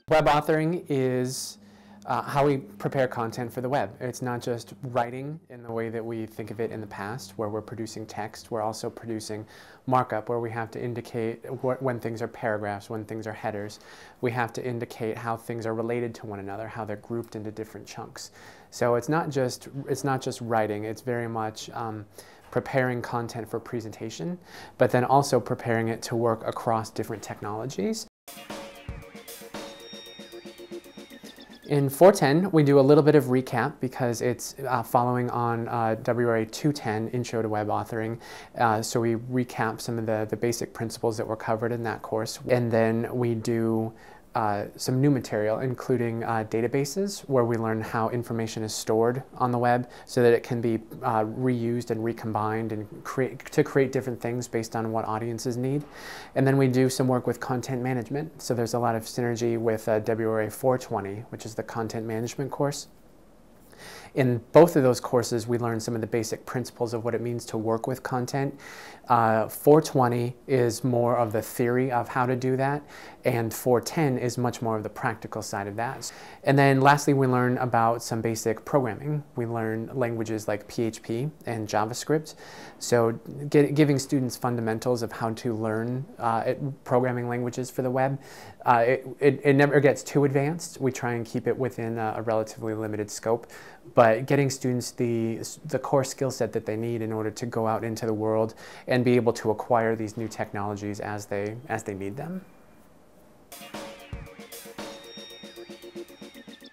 Web authoring is how we prepare content for the web. It's not just writing in the way that we think of it in the past, where we're producing text. We're also producing markup, where we have to indicate when things are paragraphs, when things are headers. We have to indicate how things are related to one another, how they're grouped into different chunks. So it's not just writing. It's very much preparing content for presentation, but then also preparing it to work across different technologies. In 410, we do a little bit of recap because it's following on WRA 210, Intro to Web Authoring. So we recap some of the basic principles that were covered in that course. And then we do some new material, including databases, where we learn how information is stored on the web so that it can be reused and recombined and create different things based on what audiences need. And then we do some work with content management. So there's a lot of synergy with WRA 420, which is the content management course. In both of those courses, we learn some of the basic principles of what it means to work with content. 420 is more of the theory of how to do that, and 410 is much more of the practical side of that. And then lastly, we learn about some basic programming. We learn languages like PHP and JavaScript. So giving students fundamentals of how to learn programming languages for the web. It never gets too advanced. We try and keep it within a relatively limited scope, but getting students the core skill set that they need in order to go out into the world and be able to acquire these new technologies as they need them.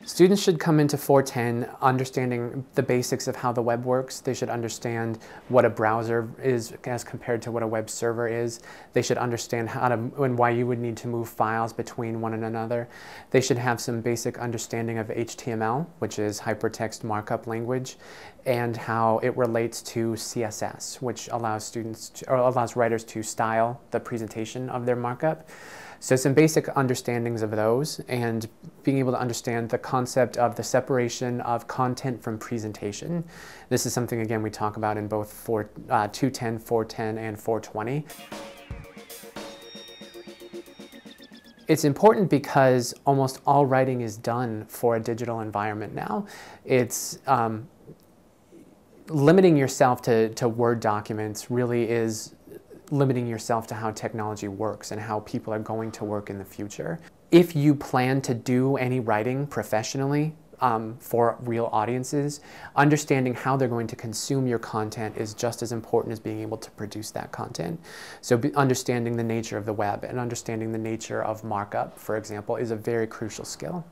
Students should come into 410 understanding the basics of how the web works. They should understand what a browser is as compared to what a web server is. They should understand how to and why you would need to move files between one another. They should have some basic understanding of HTML, which is hypertext markup language, and how it relates to CSS, which allows writers to style the presentation of their markup. So some basic understandings of those, and being able to understand the concept of the separation of content from presentation. This is something, again, we talk about in both 210, 410, and 420. It's important because almost all writing is done for a digital environment now. It's limiting yourself to Word documents really is limiting yourself to how technology works and how people are going to work in the future. If you plan to do any writing professionally for real audiences, understanding how they're going to consume your content is just as important as being able to produce that content. So understanding the nature of the web and understanding the nature of markup, for example, is a very crucial skill.